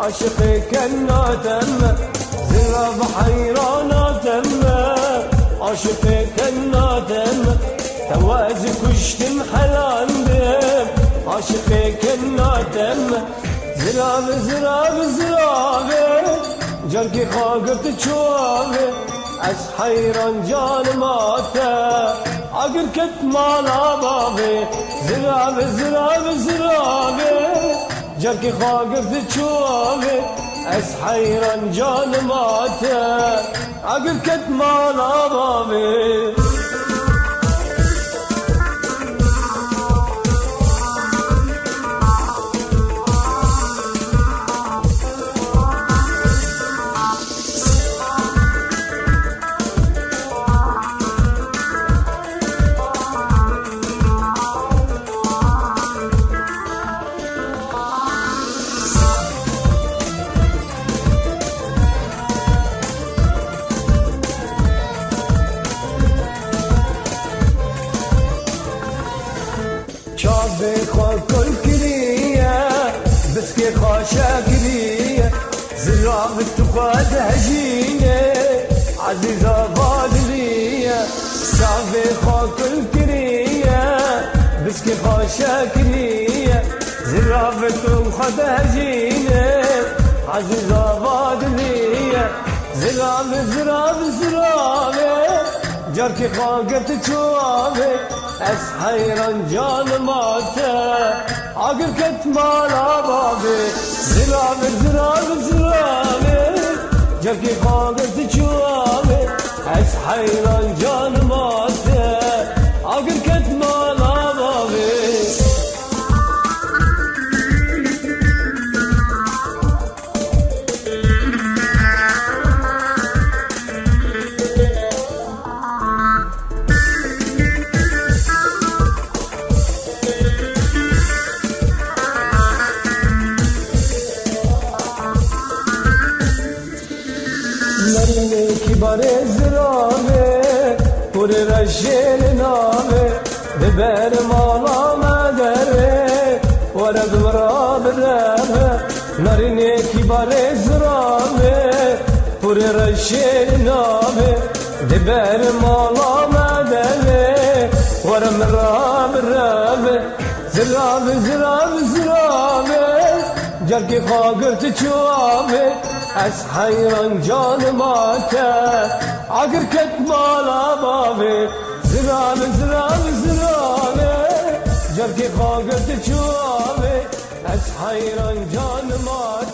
عاشقي كناتم زراب حيراناتم عاشقي كناتم توازي كشتم حلاندم عاشقي كناتم زراب زراب زراب جركي خاقت تشوفي از حيران جان ماته اگر كت مالا بابي زراب زراب زراب جركي خاقت تشوفي از حيران جان ماته اگر كت مالا بابي چابه خواه کل کریه بسکه خواه کریه زراب تو خود هجینه عزیز آباد لیه چابه خواه کل کریه بسکه خواه کریه زراب تو خود هجینه عزیز آباد لیه زراب زراب زراب جركي خاقت تشوفي اس حيران جان ماته عقل كت مالا بابي زراب زراب زراب جركي خاقت تشوفي اس حيران جان ماته عقل كت مالا بابي نرینه کی باره زرامه پر رشل نامه ببر مالا مدره ورد ورا بره نرینه کی باره زرامه پر رشل نامه ببر مالا مدره ورم را بره زرام زرام زرام جركي خاقرت تشوفي اس حيران جان ماته عقر كت مالا بابي زرام زرام زرام جركي خاقرت تشوفي اس حيران جان ماته